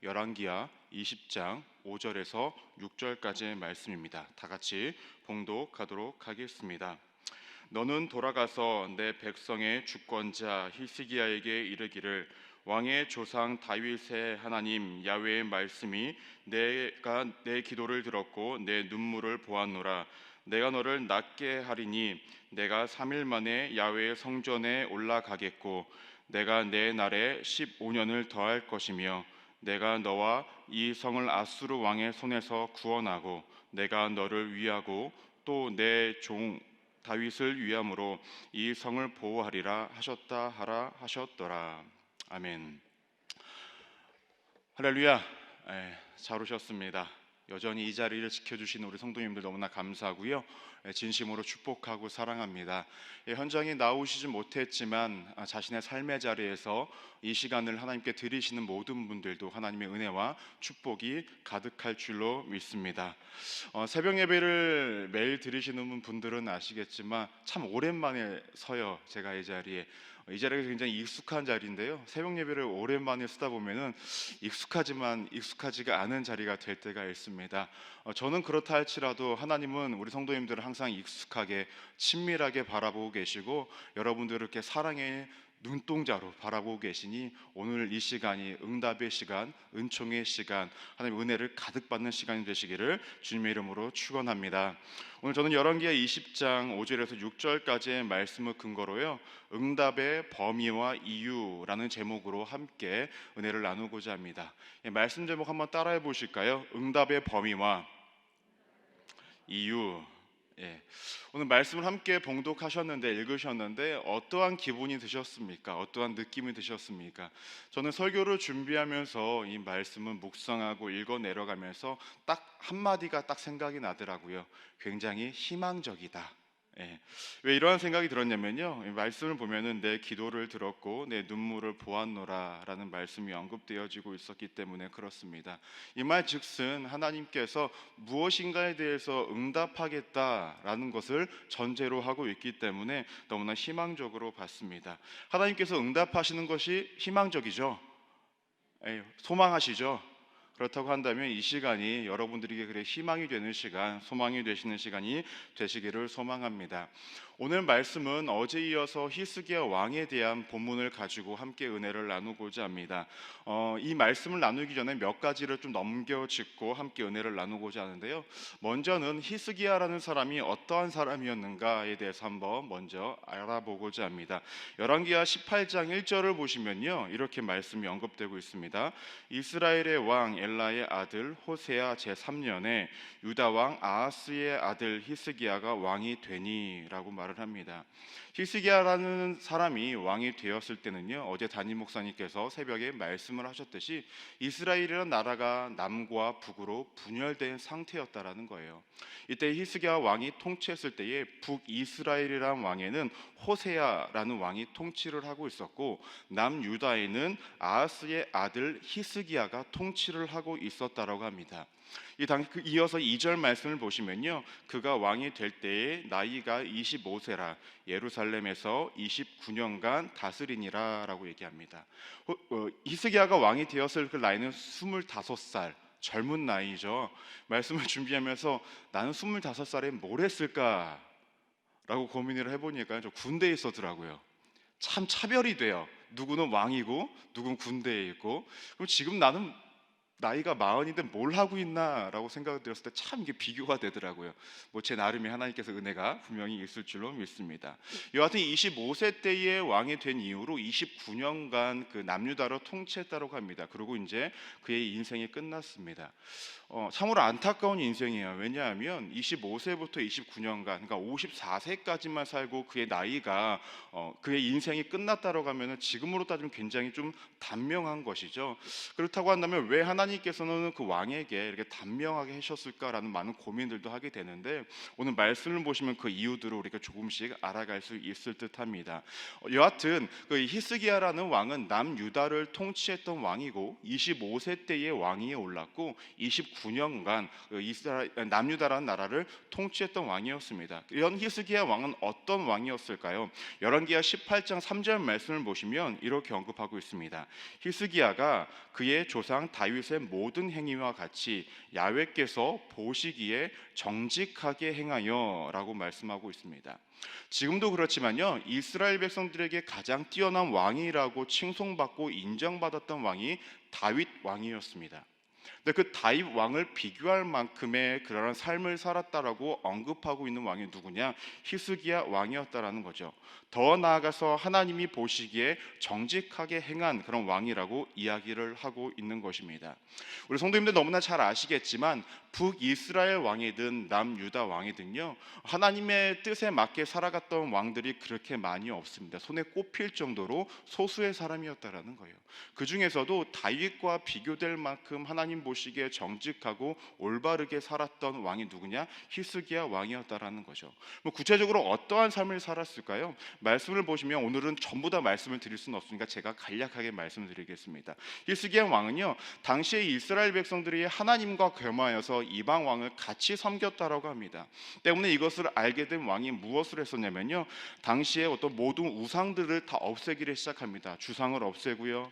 열왕기하 20장 5절에서 6절까지의 말씀입니다. 다 같이 봉독하도록 하겠습니다. 너는 돌아가서 내 백성의 주권자 히스기야에게 이르기를 왕의 조상 다윗의 하나님 야훼의 말씀이 내가 내 기도를 들었고 내 눈물을 보았노라. 내가 너를 낫게 하리니 내가 3일 만에 야훼의 성전에 올라가겠고 내가 내 날에 15년을 더할 것이며 내가 너와 이 성을 아수르 왕의 손에서 구원하고 내가 너를 위하고 또 내 종 다윗을 위함으로 이 성을 보호하리라 하셨다 하라 하셨더라. 아멘. 할렐루야. 잘 오셨습니다. 여전히 이 자리를 지켜주신 우리 성도님들 너무나 감사하고요. 진심으로 축복하고 사랑합니다. 현장에 나오시지 못했지만 자신의 삶의 자리에서 이 시간을 하나님께 드리시는 모든 분들도 하나님의 은혜와 축복이 가득할 줄로 믿습니다. 새벽 예배를 매일 드리시는 분들은 아시겠지만 참 오랜만에 서요. 제가 이 자리가 굉장히 익숙한 자리인데요. 새벽 예배를 오랜만에 쓰다 보면은 익숙하지만 익숙하지가 않은 자리가 될 때가 있습니다. 저는 그렇다 할지라도 하나님은 우리 성도님들을 항상 익숙하게 친밀하게 바라보고 계시고 여러분들을 이렇게 사랑의 눈동자로 바라보고 계시니 오늘 이 시간이 응답의 시간, 은총의 시간, 하나님의 은혜를 가득 받는 시간이 되시기를 주님의 이름으로 축원합니다. 오늘 저는 열왕기하 20장 5절에서 6절까지의 말씀을 근거로요, 응답의 범위와 이유라는 제목으로 함께 은혜를 나누고자 합니다. 말씀 제목 한번 따라해 보실까요? 응답의 범위와 이유. 오늘 말씀을 함께 봉독하셨는데, 읽으셨는데 어떠한 기분이 드셨습니까? 어떠한 느낌이 드셨습니까? 저는 설교를 준비하면서 이 말씀을 묵상하고 읽어 내려가면서 딱 한마디가 딱 생각이 나더라고요. 굉장히 희망적이다. 왜 이러한 생각이 들었냐면요, 이 말씀을 보면은 내 기도를 들었고 내 눈물을 보았노라 라는 말씀이 언급되어지고 있었기 때문에 그렇습니다. 이 말 즉슨 하나님께서 무엇인가에 대해서 응답하겠다라는 것을 전제로 하고 있기 때문에 너무나 희망적으로 봤습니다. 하나님께서 응답하시는 것이 희망적이죠. 소망하시죠. 그렇다고 한다면 이 시간이 여러분들에게 그래 희망이 되는 시간, 소망이 되시는 시간이 되시기를 소망합니다. 오늘 말씀은 어제 이어서 히스기야 왕에 대한 본문을 가지고 함께 은혜를 나누고자 합니다. 이 말씀을 나누기 전에 몇 가지를 좀 넘겨짚고 함께 은혜를 나누고자 하는데요. 먼저는 히스기야라는 사람이 어떠한 사람이었는가에 대해서 한번 먼저 알아보고자 합니다. 열왕기하 18장 1절을 보시면요, 이렇게 말씀이 언급되고 있습니다. 이스라엘의 왕 엘라의 아들 호세아 제3년에 유다 왕 아하스의 아들 히스기야가 왕이 되니라고 말을 합니다. 히스기야라는 사람이 왕이 되었을 때는요, 어제 담임 목사님께서 새벽에 말씀을 하셨듯이 이스라엘이라는 나라가 남과 북으로 분열된 상태였다라는 거예요. 이때 히스기야 왕이 통치했을 때에 북이스라엘이라는 왕에는 호세아라는 왕이 통치를 하고 있었고, 남유다에는 아하스의 아들 히스기야가 통치를 하고 있었다라고 합니다. 이어서 2절 말씀을 보시면요, 그가 왕이 될 때에 나이가 25세라 예루살렘에서 29년간 다스리니라 라고 얘기합니다. 히스기야가 왕이 되었을 그 나이는 25살, 젊은 나이죠. 말씀을 준비하면서 나는 25살에 뭘 했을까 라고 고민을 해보니까 저 군대에 있었더라고요. 참 차별이 돼요. 누구는 왕이고 누구는 군대에 있고. 그럼 지금 나는 나이가 40인데 뭘 하고 있나 라고 생각이 들었을 때 참 이게 비교가 되더라고요. 제 나름의 하나님께서 은혜가 분명히 있을 줄로 믿습니다. 여하튼 25세 때에 왕이 된 이후로 29년간 그 남유다로 통치했다고 합니다. 그리고 이제 그의 인생이 끝났습니다. 참으로 안타까운 인생이에요. 왜냐하면 25세부터 29년간, 그러니까 54세까지만 살고 그의 나이가 그의 인생이 끝났다고 하면 지금으로 따지면 굉장히 좀 단명한 것이죠. 그렇다고 한다면 왜 하나님께서는 그 왕에게 이렇게 단명하게 하셨을까라는 많은 고민들도 하게 되는데, 오늘 말씀을 보시면 그 이유들을 우리가 조금씩 알아갈 수 있을 듯합니다. 여하튼 그 히스기야라는 왕은 남유다를 통치했던 왕이고 25세 때에 왕위에 올랐고 29년간 남유다라는 나라를 통치했던 왕이었습니다. 이런 히스기야 왕은 어떤 왕이었을까요? 열왕기하 18장 3절 말씀을 보시면 이렇게 언급하고 있습니다. 히스기야가 그의 조상 다윗의 것의 모든 행위와 같이 야훼께서 보시기에 정직하게 행하여라고 말씀하고 있습니다. 지금도 그렇지만요, 이스라엘 백성들에게 가장 뛰어난 왕이라고 칭송받고 인정받았던 왕이 다윗 왕이었습니다. 근데 그 다윗 왕을 비교할 만큼의 그러한 삶을 살았다라고 언급하고 있는 왕이 누구냐? 히스기야 왕이었다라는 거죠. 더 나아가서 하나님이 보시기에 정직하게 행한 그런 왕이라고 이야기를 하고 있는 것입니다. 우리 성도님들 너무나 잘 아시겠지만 북이스라엘 왕이든 남유다 왕이든요, 하나님의 뜻에 맞게 살아갔던 왕들이 그렇게 많이 없습니다. 손에 꼽힐 정도로 소수의 사람이었다라는 거예요. 그 중에서도 다윗과 비교될 만큼 하나님 보시기에 정직하고 올바르게 살았던 왕이 누구냐? 히스기야 왕이었다라는 거죠. 뭐 구체적으로 어떠한 삶을 살았을까요? 말씀을 보시면 오늘은 전부 다 말씀을 드릴 수는 없으니까 제가 간략하게 말씀드리겠습니다. 히스기야 왕은요, 당시에 이스라엘 백성들이 하나님과 겸하여서 이방 왕을 같이 섬겼다라고 합니다. 때문에 이것을 알게 된 왕이 무엇을 했었냐면요, 당시에 어떤 모든 우상들을 다 없애기를 시작합니다. 주상을 없애고요,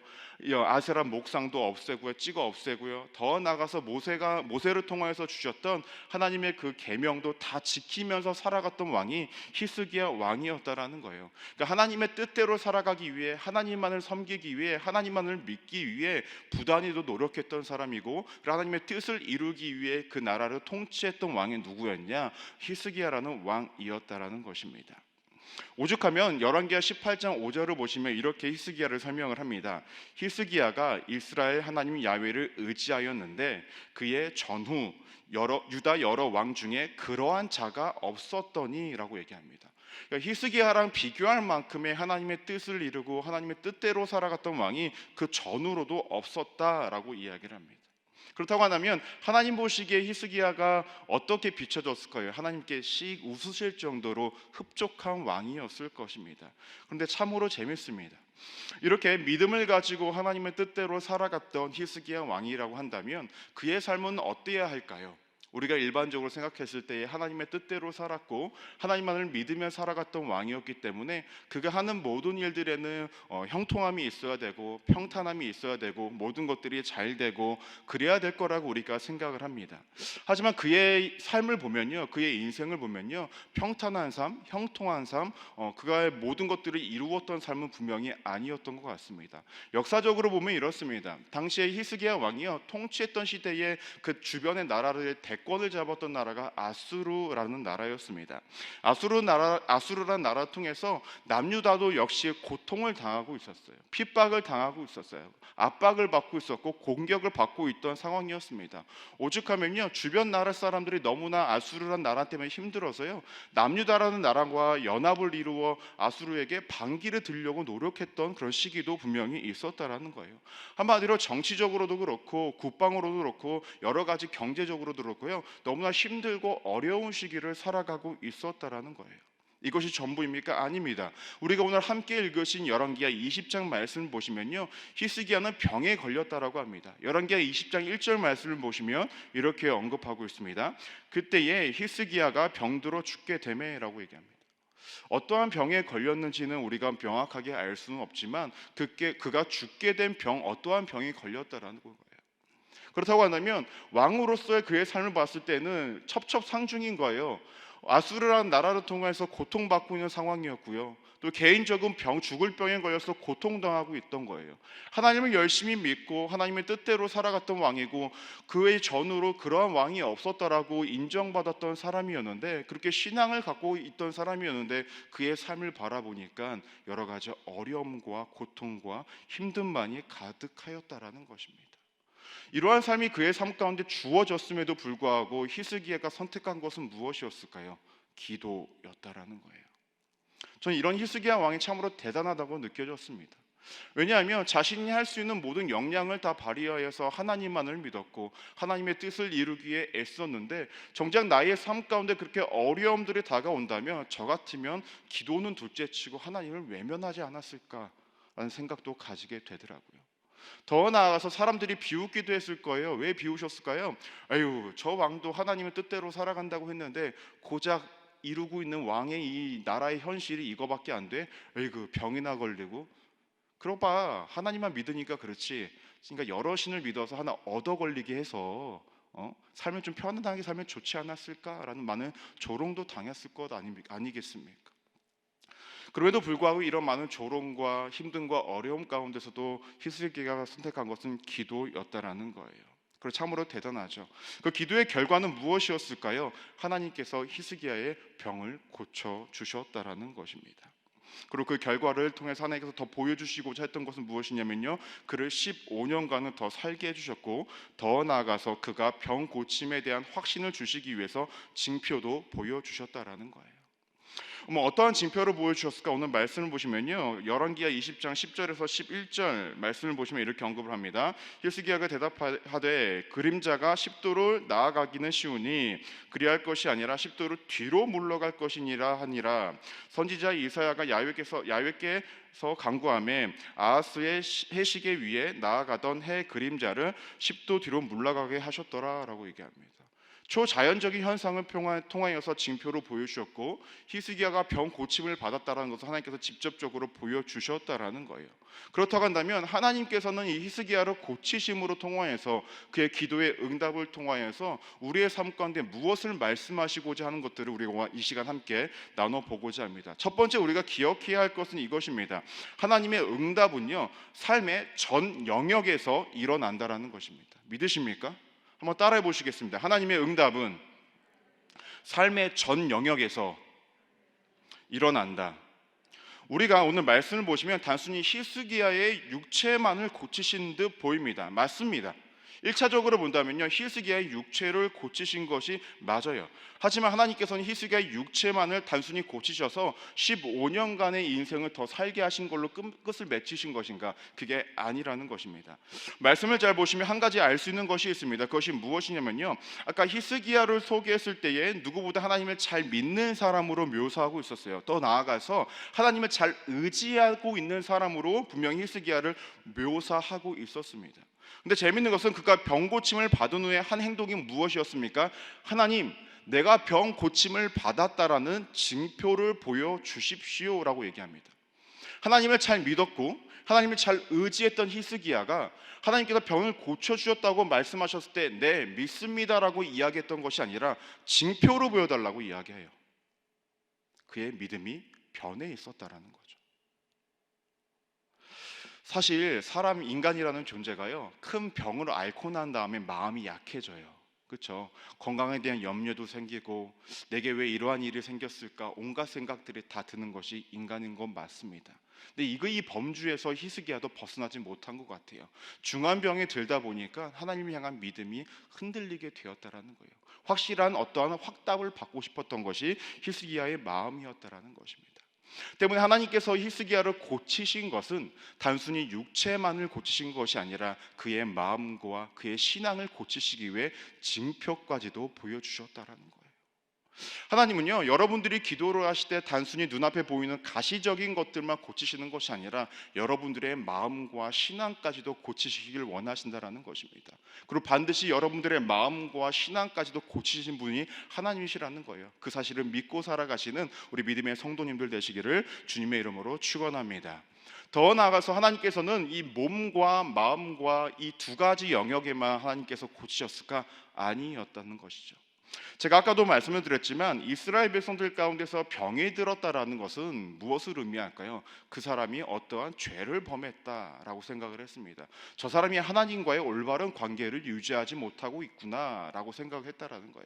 아세라 목상도 없애고요, 찍어 없애고요, 더 나아가서 모세를 통하여서 주셨던 하나님의 그 계명도 다 지키면서 살아갔던 왕이 히스기야 왕이었다라는 거예요. 그러니까 하나님의 뜻대로 살아가기 위해, 하나님만을 섬기기 위해, 하나님만을 믿기 위해 부단히도 노력했던 사람이고, 하나님의 뜻을 이루기 위해 그 나라를 통치했던 왕이 누구였냐? 히스기야라는 왕이었다라는 것입니다. 오죽하면 열왕기하 18장 5절을 보시면 이렇게 히스기야를 설명을 합니다. 히스기야가 이스라엘 하나님 야훼를 의지하였는데 그의 전후 유다 여러 왕 중에 그러한 자가 없었더니라고 얘기합니다. 그러니까 히스기야랑 비교할 만큼의 하나님의 뜻을 이루고 하나님의 뜻대로 살아갔던 왕이 그 전후로도 없었다라고 이야기를 합니다. 그렇다고 한다면 하나님 보시기에 히스기야가 어떻게 비춰졌을까요? 하나님께 씩 웃으실 정도로 흡족한 왕이었을 것입니다. 그런데 참으로 재밌습니다. 이렇게 믿음을 가지고 하나님의 뜻대로 살아갔던 히스기야 왕이라고 한다면 그의 삶은 어때야 할까요? 우리가 일반적으로 생각했을 때에 하나님의 뜻대로 살았고 하나님만을 믿으며 살아갔던 왕이었기 때문에 그가 하는 모든 일들에는 형통함이 있어야 되고 평탄함이 있어야 되고 모든 것들이 잘 되고 그래야 될 거라고 우리가 생각을 합니다. 하지만 그의 삶을 보면요, 그의 인생을 보면요, 평탄한 삶, 형통한 삶, 그가의 모든 것들을 이루었던 삶은 분명히 아니었던 것 같습니다. 역사적으로 보면 이렇습니다. 당시에 히스기야 왕이요, 통치했던 시대에 그 주변의 나라를 대권을 잡았던 나라가 아수르라는 나라였습니다. 아수르라는 나라 통해서 남유다도 역시 고통을 당하고 있었어요. 핍박을 당하고 있었어요. 압박을 받고 있었고 공격을 받고 있던 상황이었습니다. 오죽하면요, 주변 나라 사람들이 너무나 아수르라는 나라 때문에 힘들어서요, 남유다라는 나라와 연합을 이루어 아수르에게 반기를 들려고 노력했던 그런 시기도 분명히 있었다라는 거예요. 한마디로 정치적으로도 그렇고 국방으로도 그렇고 여러 가지 경제적으로도 그렇고요, 너무나 힘들고 어려운 시기를 살아가고 있었다라는 거예요. 이것이 전부입니까? 아닙니다. 우리가 오늘 함께 읽으신 열왕기하 20장 말씀을 보시면요, 히스기야는 병에 걸렸다라고 합니다. 열왕기하 20장 1절 말씀을 보시면 이렇게 언급하고 있습니다. 그때에 히스기야가 병들어 죽게 되매라고 얘기합니다. 어떠한 병에 걸렸는지는 우리가 명확하게 알 수는 없지만 그가 죽게 된 병, 어떠한 병이 걸렸다라는 거예요. 그렇다고 한다면 왕으로서의 그의 삶을 봤을 때는 첩첩상중인 거예요. 아수르라는 나라를 통해서 고통받고 있는 상황이었고요, 또 개인적인 죽을 병에 걸려서 고통당하고 있던 거예요. 하나님을 열심히 믿고 하나님의 뜻대로 살아갔던 왕이고 그의 전후로 그러한 왕이 없었다라고 인정받았던 사람이었는데, 그렇게 신앙을 갖고 있던 사람이었는데 그의 삶을 바라보니까 여러 가지 어려움과 고통과 힘듦만이 가득하였다라는 것입니다. 이러한 삶이 그의 삶 가운데 주어졌음에도 불구하고 히스기야가 선택한 것은 무엇이었을까요? 기도였다라는 거예요. 저는 이런 히스기야 왕이 참으로 대단하다고 느껴졌습니다. 왜냐하면 자신이 할 수 있는 모든 역량을 다 발휘하여서 하나님만을 믿었고 하나님의 뜻을 이루기 위해 애썼는데, 정작 나의 삶 가운데 그렇게 어려움들이 다가온다면 저 같으면 기도는 둘째치고 하나님을 외면하지 않았을까라는 생각도 가지게 되더라고요. 더 나아가서 사람들이 비웃기도 했을 거예요. 왜 비우셨을까요? 아유, 저 왕도 하나님의 뜻대로 살아간다고 했는데 고작 이루고 있는 왕의 이 나라의 현실이 이거밖에 안 돼? 에이그 병이나 걸리고, 그러봐 하나님만 믿으니까 그렇지 그러니까 여러 신을 믿어서 하나 얻어 걸리게 해서 삶을 좀 편안하게 살면 좋지 않았을까라는 많은 조롱도 당했을 것 아니겠습니까? 그럼에도 불구하고 이런 많은 조롱과 힘듦과 어려움 가운데서도 히스기야가 선택한 것은 기도였다라는 거예요. 그리고 참으로 대단하죠. 그 기도의 결과는 무엇이었을까요? 하나님께서 히스기야의 병을 고쳐 주셨다라는 것입니다. 그리고 그 결과를 통해서 하나님께서 더 보여주시고자 했던 것은 무엇이냐면요, 그를 15년간은 더 살게 해주셨고, 더 나아가서 그가 병 고침에 대한 확신을 주시기 위해서 징표도 보여주셨다라는 거예요. 어떠한 징표를 보여주셨을까? 오늘 말씀을 보시면요, 열왕기하 20장 10절에서 11절 말씀을 보시면 이렇게 언급을 합니다. 히스기야가 대답하되 그림자가 10도를 나아가기는 쉬우니 그리할 것이 아니라 10도를 뒤로 물러갈 것이니라 하니라. 선지자 이사야가 야훼께서 간구하며 아하스의 해시계 위에 나아가던 해 그림자를 10도 뒤로 물러가게 하셨더라라고 얘기합니다. 초자연적인 현상을 통하여서 징표로 보여주셨고, 히스기야가 병 고침을 받았다는 것을 하나님께서 직접적으로 보여주셨다라는 거예요. 그렇다고 한다면 하나님께서는 이 히스기야를 고치심으로 통하여서 그의 기도의 응답을 통하여서 우리의 삶 가운데 무엇을 말씀하시고자 하는 것들을 우리가 이 시간 함께 나눠보고자 합니다. 첫 번째 우리가 기억해야 할 것은 이것입니다. 하나님의 응답은요, 삶의 전 영역에서 일어난다라는 것입니다. 믿으십니까? 한번 따라해 보시겠습니다. 하나님의 응답은 삶의 전 영역에서 일어난다. 우리가 오늘 말씀을 보시면 단순히 히스기야의 육체만을 고치신 듯 보입니다. 맞습니다. 1차적으로 본다면요, 히스기야의 육체를 고치신 것이 맞아요. 하지만 하나님께서는 히스기야의 육체만을 단순히 고치셔서 15년간의 인생을 더 살게 하신 걸로 끝을 맺히신 것인가? 그게 아니라는 것입니다. 말씀을 잘 보시면 한 가지 알 수 있는 것이 있습니다. 그것이 무엇이냐면요, 아까 히스기야를 소개했을 때에 누구보다 하나님을 잘 믿는 사람으로 묘사하고 있었어요. 더 나아가서 하나님을 잘 의지하고 있는 사람으로 분명히 히스기야를 묘사하고 있었습니다. 근데 재밌는 것은 그가 병 고침을 받은 후에 한 행동이 무엇이었습니까? 하나님, 내가 병 고침을 받았다라는 징표를 보여주십시오라고 얘기합니다. 하나님을 잘 믿었고 하나님을 잘 의지했던 히스기야가 하나님께서 병을 고쳐주셨다고 말씀하셨을 때 네, 믿습니다라고 이야기했던 것이 아니라 징표로 보여달라고 이야기해요. 그의 믿음이 변해 있었다라는 거죠. 사실 사람, 인간이라는 존재가요, 큰 병을 앓고 난 다음에 마음이 약해져요. 그렇죠? 건강에 대한 염려도 생기고 내게 왜 이러한 일이 생겼을까, 온갖 생각들이 다 드는 것이 인간인 건 맞습니다. 근데 이 범주에서 히스기야도 벗어나지 못한 것 같아요. 중한 병에 들다 보니까 하나님을 향한 믿음이 흔들리게 되었다라는 거예요. 확실한 어떠한 확답을 받고 싶었던 것이 히스기야의 마음이었다라는 것입니다. 때문에 하나님께서 히스기야를 고치신 것은 단순히 육체만을 고치신 것이 아니라 그의 마음과 그의 신앙을 고치시기 위해 징표까지도 보여주셨다라는 거예요. 하나님은요, 여러분들이 기도를 하실 때 단순히 눈앞에 보이는 가시적인 것들만 고치시는 것이 아니라 여러분들의 마음과 신앙까지도 고치시길 원하신다라는 것입니다. 그리고 반드시 여러분들의 마음과 신앙까지도 고치신 분이 하나님이시라는 거예요. 그 사실을 믿고 살아가시는 우리 믿음의 성도님들 되시기를 주님의 이름으로 축원합니다. 더 나아가서 하나님께서는 이 몸과 마음과 이 두 가지 영역에만 하나님께서 고치셨을까? 아니었다는 것이죠. 제가 아까도 말씀을 드렸지만 이스라엘 백성들 가운데서 병이 들었다라는 것은 무엇을 의미할까요? 그 사람이 어떠한 죄를 범했다라고 생각을 했습니다. 저 사람이 하나님과의 올바른 관계를 유지하지 못하고 있구나라고 생각을 했다라는 거예요.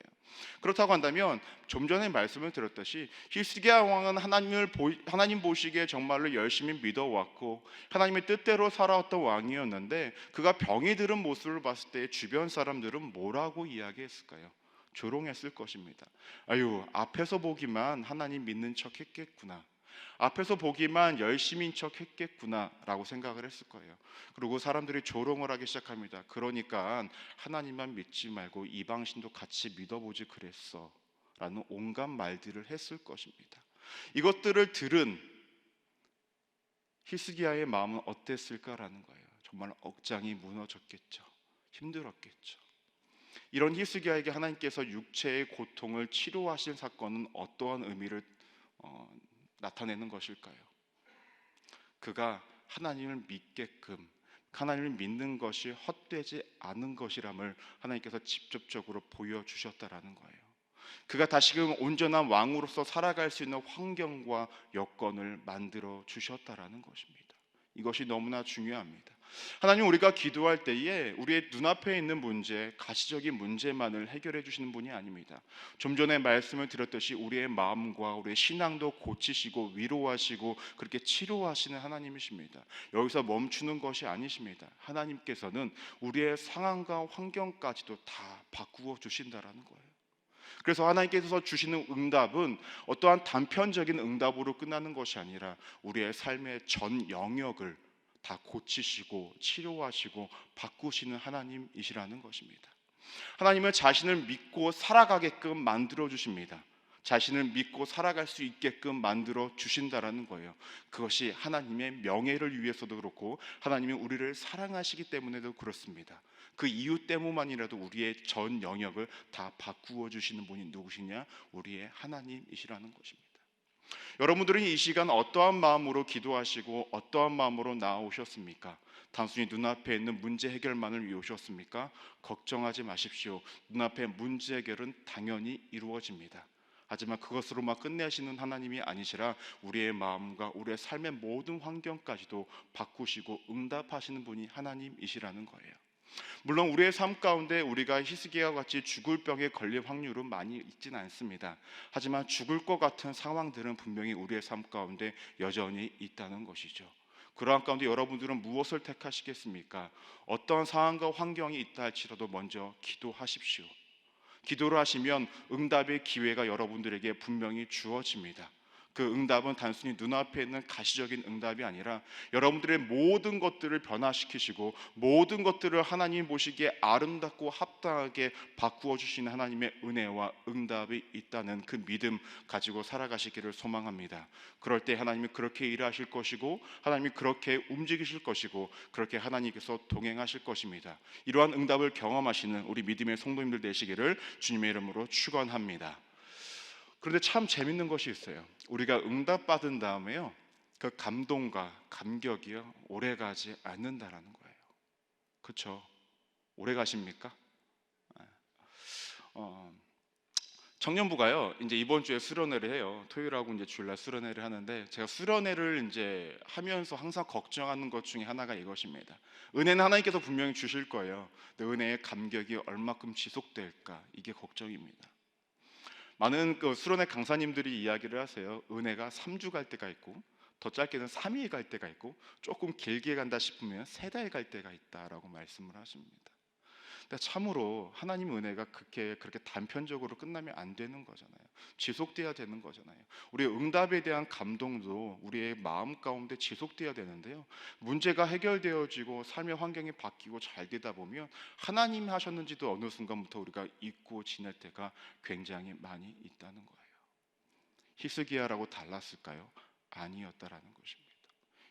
그렇다고 한다면 좀 전에 말씀을 드렸듯이 히스기야 왕은 하나님 보시기에 정말로 열심히 믿어왔고 하나님의 뜻대로 살아왔던 왕이었는데 그가 병이 들은 모습을 봤을 때 주변 사람들은 뭐라고 이야기했을까요? 조롱했을 것입니다. 아유, 앞에서 보기만 하나님 믿는 척 했겠구나, 앞에서 보기만 열심인 척 했겠구나 라고 생각을 했을 거예요. 그리고 사람들이 조롱을 하기 시작합니다. 그러니까 하나님만 믿지 말고 이방신도 같이 믿어보지 그랬어 라는 온갖 말들을 했을 것입니다. 이것들을 들은 히스기야의 마음은 어땠을까라는 거예요. 정말 억장이 무너졌겠죠. 힘들었겠죠. 이런 히스기야에게 하나님께서 육체의 고통을 치료하신 사건은 어떠한 의미를 나타내는 것일까요? 그가 하나님을 믿게끔, 하나님을 믿는 것이 헛되지 않은 것이람을 하나님께서 직접적으로 보여주셨다라는 거예요. 그가 다시금 온전한 왕으로서 살아갈 수 있는 환경과 여건을 만들어 주셨다라는 것입니다. 이것이 너무나 중요합니다. 하나님, 우리가 기도할 때에 우리의 눈앞에 있는 문제, 가시적인 문제만을 해결해 주시는 분이 아닙니다. 좀 전에 말씀을 드렸듯이 우리의 마음과 우리의 신앙도 고치시고 위로하시고 그렇게 치료하시는 하나님이십니다. 여기서 멈추는 것이 아니십니다. 하나님께서는 우리의 상황과 환경까지도 다 바꾸어 주신다라는 거예요. 그래서 하나님께서 주시는 응답은 어떠한 단편적인 응답으로 끝나는 것이 아니라 우리의 삶의 전 영역을 다 고치시고 치료하시고 바꾸시는 하나님이시라는 것입니다. 하나님은 자신을 믿고 살아가게끔 만들어 주십니다. 자신을 믿고 살아갈 수 있게끔 만들어 주신다라는 거예요. 그것이 하나님의 명예를 위해서도 그렇고 하나님이 우리를 사랑하시기 때문에도 그렇습니다. 그 이유 때문만이라도 우리의 전 영역을 다 바꾸어 주시는 분이 누구시냐? 우리의 하나님이시라는 것입니다. 여러분들은 이 시간 어떠한 마음으로 기도하시고 어떠한 마음으로 나아오셨습니까? 단순히 눈앞에 있는 문제 해결만을 위해 오셨습니까? 걱정하지 마십시오. 눈앞의 문제 해결은 당연히 이루어집니다. 하지만 그것으로만 끝내시는 하나님이 아니시라 우리의 마음과 우리의 삶의 모든 환경까지도 바꾸시고 응답하시는 분이 하나님이시라는 거예요. 물론 우리의 삶 가운데 우리가 히스기야와 같이 죽을 병에 걸릴 확률은 많이 있지는 않습니다. 하지만 죽을 것 같은 상황들은 분명히 우리의 삶 가운데 여전히 있다는 것이죠. 그러한 가운데 여러분들은 무엇을 택하시겠습니까? 어떤 상황과 환경이 있다 할지라도 먼저 기도하십시오. 기도를 하시면 응답의 기회가 여러분들에게 분명히 주어집니다. 그 응답은 단순히 눈앞에 있는 가시적인 응답이 아니라 여러분들의 모든 것들을 변화시키시고 모든 것들을 하나님 보시기에 아름답고 합당하게 바꾸어 주시는 하나님의 은혜와 응답이 있다는 그 믿음 가지고 살아가시기를 소망합니다. 그럴 때 하나님이 그렇게 일하실 것이고 하나님이 그렇게 움직이실 것이고 그렇게 하나님께서 동행하실 것입니다. 이러한 응답을 경험하시는 우리 믿음의 성도님들 되시기를 주님의 이름으로 축원합니다. 그런데 참 재밌는 것이 있어요. 우리가 응답받은 다음에요, 그 감동과 감격이요 오래가지 않는다라는 거예요. 그렇죠? 오래 가십니까? 청년부가요 이제 이번 주에 수련회를 해요. 토요일하고 이제 주일날 수련회를 하는데 제가 수련회를 이제 하면서 항상 걱정하는 것 중에 하나가 이것입니다. 은혜는 하나님께서 분명히 주실 거예요. 근데 은혜의 감격이 얼마큼 지속될까 이게 걱정입니다. 많은 그 수련회 강사님들이 이야기를 하세요. 은혜가 3주 갈 때가 있고 더 짧게는 3일 갈 때가 있고 조금 길게 간다 싶으면 3달 갈 때가 있다라고 말씀을 하십니다. 근데 참으로 하나님 은혜가 그렇게 단편적으로 끝나면 안 되는 거잖아요. 지속돼야 되는 거잖아요. 우리의 응답에 대한 감동도 우리의 마음 가운데 지속돼야 되는데요. 문제가 해결되어지고 삶의 환경이 바뀌고 잘 되다 보면 하나님 하셨는지도 어느 순간부터 우리가 잊고 지낼 때가 굉장히 많이 있다는 거예요. 히스기야라고 달랐을까요? 아니었다라는 것입니다.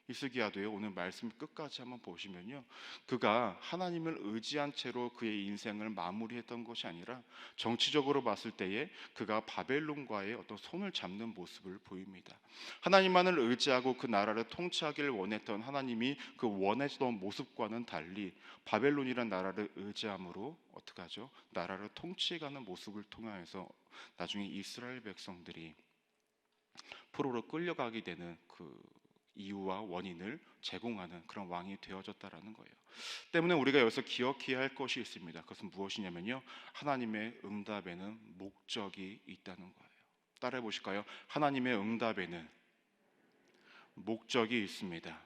히스기야도요 오늘 말씀 끝까지 한번 보시면요 그가 하나님을 의지한 채로 그의 인생을 마무리했던 것이 아니라 정치적으로 봤을 때에 그가 바벨론과의 어떤 손을 잡는 모습을 보입니다. 하나님만을 의지하고 그 나라를 통치하기를 원했던 하나님이 그 원했던 모습과는 달리 바벨론이란 나라를 의지함으로 어떻게 하죠? 나라를 통치해가는 모습을 통하여서 나중에 이스라엘 백성들이 포로로 끌려가게 되는 그 이유와 원인을 제공하는 그런 왕이 되어졌다라는 거예요. 때문에 우리가 여기서 기억해야 할 것이 있습니다. 그것은 무엇이냐면요. 하나님의 응답에는 목적이 있다는 거예요. 따라해 보실까요? 하나님의 응답에는 목적이 있습니다.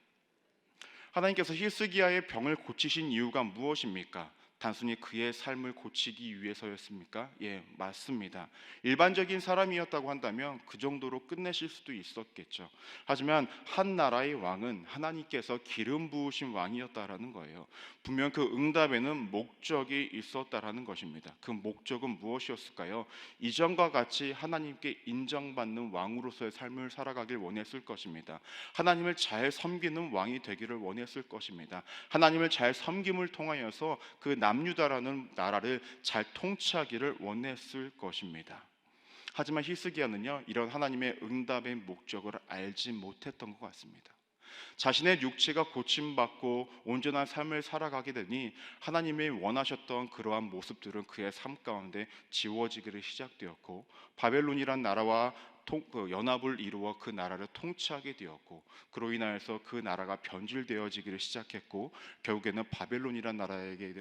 하나님께서 히스기야의 병을 고치신 이유가 무엇입니까? 단순히 그의 삶을 고치기 위해서였습니까? 예, 맞습니다. 일반적인 사람이었다고 한다면 그 정도로 끝내실 수도 있었겠죠. 하지만 한 나라의 왕은 하나님께서 기름 부으신 왕이었다라는 거예요. 분명 그 응답에는 목적이 있었다라는 것입니다. 그 목적은 무엇이었을까요? 이전과 같이 하나님께 인정받는 왕으로서의 삶을 살아가길 원했을 것입니다. 하나님을 잘 섬기는 왕이 되기를 원했을 것입니다. 하나님을 잘 섬김을 통하여서 그 남유다라는 나라를 잘 통치하기를 원했을 것입니다. 하지만 히스기야는요 이런 하나님의 응답의 목적을 알지 못했던 것 같습니다. 자신의 육체가 고침받고 온전한 삶을 살아가게 되니 하나님이 원하셨던 그러한 모습들은 그의 삶 가운데 지워지기를 시작되었고, 바벨론이란 나라와 연합을 이루어 그 나라를 통치하게 되었고, 그로 인하여서 그 나라가 변질되어지기를 시작했고, 결국에는 바벨론이란 나라에게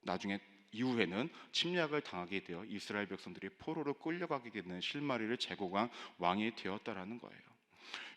나중에 이후에는 침략을 당하게 되어 이스라엘 백성들이 포로로 끌려가게 되는 실마리를 제공한 왕이 되었다라는 거예요.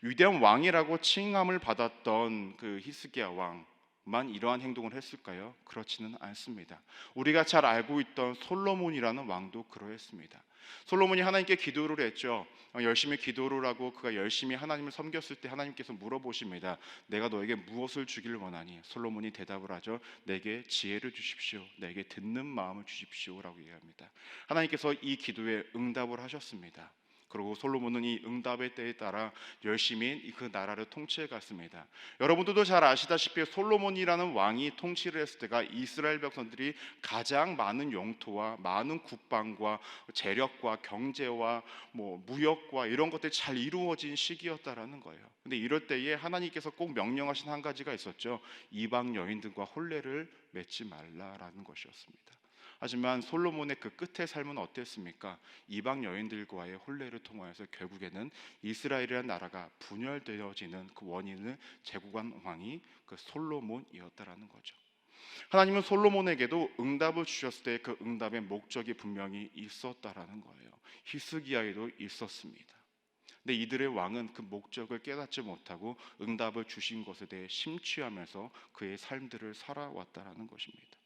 위대한 왕이라고 칭함을 받았던 그 히스기야 왕만 이러한 행동을 했을까요? 그렇지는 않습니다. 우리가 잘 알고 있던 솔로몬이라는 왕도 그러했습니다. 솔로몬이 하나님께 기도를 했죠. 열심히 기도를 하고 그가 열심히 하나님을 섬겼을 때 하나님께서 물어보십니다. 내가 너에게 무엇을 주기를 원하니? 솔로몬이 대답을 하죠. 내게 지혜를 주십시오. 내게 듣는 마음을 주십시오라고 얘기합니다. 하나님께서 이 기도에 응답을 하셨습니다. 그리고 솔로몬은 이 응답의 때에 따라 열심히 그 나라를 통치해 갔습니다. 여러분들도 잘 아시다시피 솔로몬이라는 왕이 통치를 했을 때가 이스라엘 백성들이 가장 많은 영토와 많은 국방과 재력과 경제와 무역과 이런 것들이 잘 이루어진 시기였다라는 거예요. 근데 이럴 때에 하나님께서 꼭 명령하신 한 가지가 있었죠. 이방 여인들과 혼례를 맺지 말라라는 것이었습니다. 하지만 솔로몬의 그 끝의 삶은 어땠습니까? 이방 여인들과의 혼례를 통하여서 결국에는 이스라엘이라는 나라가 분열되어지는 그 원인을 제공한 왕이 그 솔로몬이었다라는 거죠. 하나님은 솔로몬에게도 응답을 주셨을 때 그 응답의 목적이 분명히 있었다라는 거예요. 히스기야에도 있었습니다. 근데 이들의 왕은 그 목적을 깨닫지 못하고 응답을 주신 것에 대해 심취하면서 그의 삶들을 살아왔다라는 것입니다.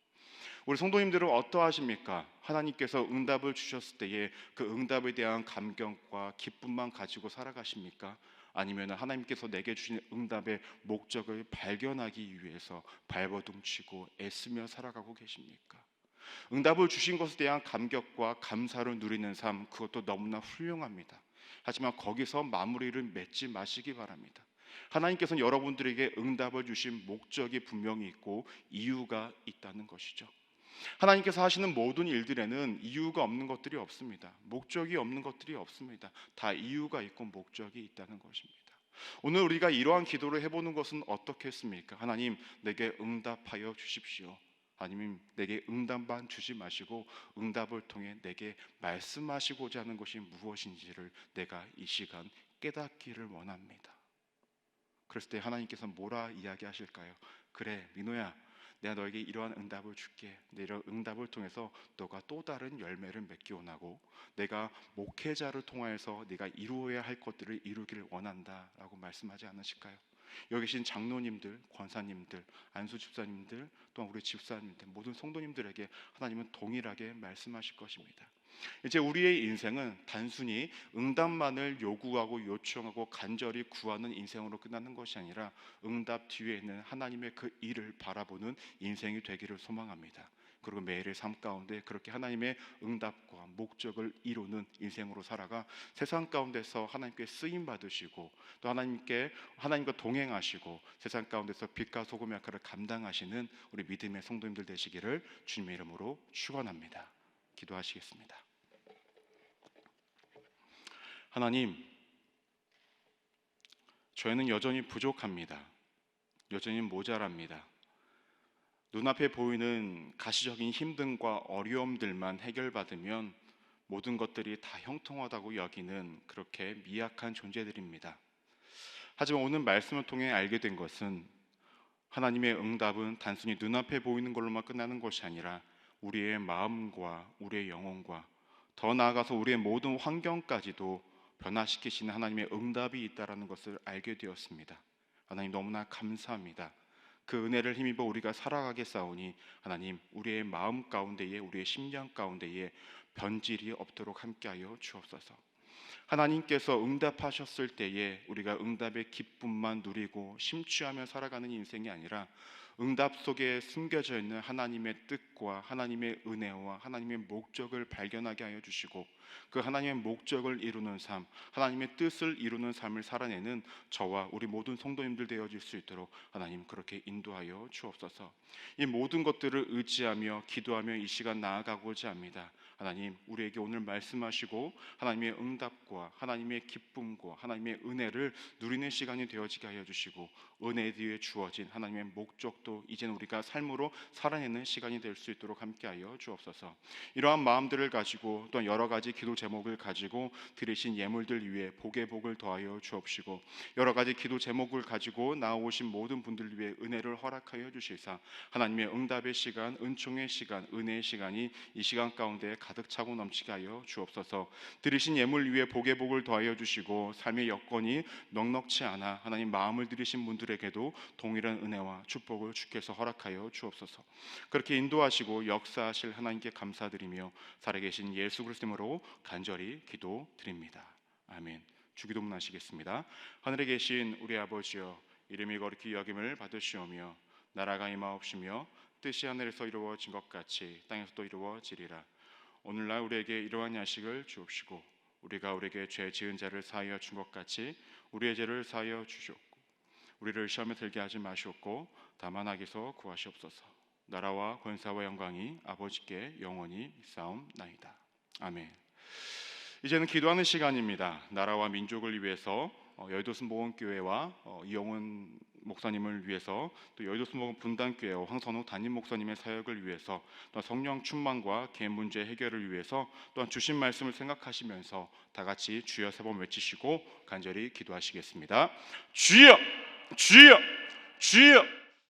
우리 성도님들은 어떠하십니까? 하나님께서 응답을 주셨을 때에 그 응답에 대한 감격과 기쁨만 가지고 살아가십니까? 아니면 하나님께서 내게 주신 응답의 목적을 발견하기 위해서 발버둥치고 애쓰며 살아가고 계십니까? 응답을 주신 것에 대한 감격과 감사를 누리는 삶, 그것도 너무나 훌륭합니다. 하지만 거기서 마무리를 맺지 마시기 바랍니다. 하나님께서는 여러분들에게 응답을 주신 목적이 분명히 있고 이유가 있다는 것이죠. 하나님께서 하시는 모든 일들에는 이유가 없는 것들이 없습니다. 목적이 없는 것들이 없습니다. 다 이유가 있고 목적이 있다는 것입니다. 오늘 우리가 이러한 기도를 해보는 것은 어떻겠습니까? 하나님, 내게 응답하여 주십시오. 하나님, 내게 응답만 주지 마시고 응답을 통해 내게 말씀하시고자 하는 것이 무엇인지를 내가 이 시간 깨닫기를 원합니다. 그랬을 때 하나님께서 뭐라 이야기하실까요? 그래, 민호야, 내가 너에게 이러한 응답을 줄게. 근데 이런 응답을 통해서 너가 또 다른 열매를 맺기 원하고, 내가 목회자를 통하여서 네가 이루어야 할 것들을 이루기를 원한다라고 말씀하지 않으실까요? 여기 계신 장로님들, 권사님들, 안수 집사님들, 또한 우리 집사님들, 모든 성도님들에게 하나님은 동일하게 말씀하실 것입니다. 이제 우리의 인생은 단순히 응답만을 요구하고 요청하고 간절히 구하는 인생으로 끝나는 것이 아니라 응답 뒤에 있는 하나님의 그 일을 바라보는 인생이 되기를 소망합니다. 그리고 매일의 삶 가운데 그렇게 하나님의 응답과 목적을 이루는 인생으로 살아가 세상 가운데서 하나님께 쓰임 받으시고 또 하나님과 동행하시고 세상 가운데서 빛과 소금의 역할을 감당하시는 우리 믿음의 성도님들 되시기를 주님의 이름으로 축원합니다. 기도하시겠습니다. 하나님, 저희는 여전히 부족합니다. 여전히 모자랍니다. 눈앞에 보이는 가시적인 힘듦과 어려움들만 해결받으면 모든 것들이 다 형통하다고 여기는 그렇게 미약한 존재들입니다. 하지만 오늘 말씀을 통해 알게 된 것은 하나님의 응답은 단순히 눈앞에 보이는 걸로만 끝나는 것이 아니라 우리의 마음과 우리의 영혼과 더 나아가서 우리의 모든 환경까지도 변화시키시는 하나님의 응답이 있다는 것을 알게 되었습니다. 하나님, 너무나 감사합니다. 그 은혜를 힘입어 우리가 살아가게 싸우니 하나님, 우리의 마음 가운데에 우리의 심령 가운데에 변질이 없도록 함께하여 주옵소서. 하나님께서 응답하셨을 때에 우리가 응답의 기쁨만 누리고 심취하며 살아가는 인생이 아니라 응답 속에 숨겨져 있는 하나님의 뜻과 하나님의 은혜와 하나님의 목적을 발견하게 하여 주시고 그 하나님의 목적을 이루는 삶, 하나님의 뜻을 이루는 삶을 살아내는 저와 우리 모든 성도님들 되어질 수 있도록 하나님 그렇게 인도하여 주옵소서. 이 모든 것들을 의지하며 기도하며 이 시간 나아가고자 합니다. 하나님, 우리에게 오늘 말씀하시고 하나님의 응답과 하나님의 기쁨과 하나님의 은혜를 누리는 시간이 되어지게 하여 주시고, 은혜 뒤에 주어진 하나님의 목적도 이제는 우리가 삶으로 살아내는 시간이 될 수 있도록 함께하여 주옵소서. 이러한 마음들을 가지고 또한 여러 가지 기도 제목을 가지고 드리신 예물들 위에 복의 복을 더하여 주옵시고, 여러 가지 기도 제목을 가지고 나오신 모든 분들 위해 은혜를 허락하여 주시사 하나님의 응답의 시간, 은총의 시간, 은혜의 시간이 이 시간 가운데 가득 차고 넘치게 하여 주옵소서. 드리신 예물 위에 복의 복을 더하여 주시고, 삶의 여건이 넉넉치 않아 하나님 마음을 들이신 분들에게도 동일한 은혜와 축복을 주께서 허락하여 주옵소서. 그렇게 인도하시고 역사하실 하나님께 감사드리며 살아계신 예수 그리스도로 간절히 기도드립니다. 아멘. 주기도문 하시겠습니다. 하늘에 계신 우리 아버지여, 이름이 거룩히 여김을 받으시오며 나라가 임하옵시며 뜻이 하늘에서 이루어진 것 같이 땅에서도 이루어지리라. 오늘날 우리에게 이러한 야식을 주옵시고, 우리가 우리에게 죄 지은 자를 사하여 준 것 같이 우리의 죄를 사하여 주시옵고, 우리를 시험에 들게 하지 마시옵고 다만 악에서 구하시옵소서. 나라와 권세와 영광이 아버지께 영원히 있사옵나이다. 아멘. 이제는 기도하는 시간입니다. 나라와 민족을 위해서 여의도 순복음교회와 이영훈 목사님을 위해서, 또 여의도 순복음 분당교회와 황선우 담임 목사님의 사역을 위해서, 또 성령 충만과 개인 문제 해결을 위해서, 또한 주신 말씀을 생각하시면서 다 같이 주여 세 번 외치시고 간절히 기도하시겠습니다. 주여, 주여, 주여.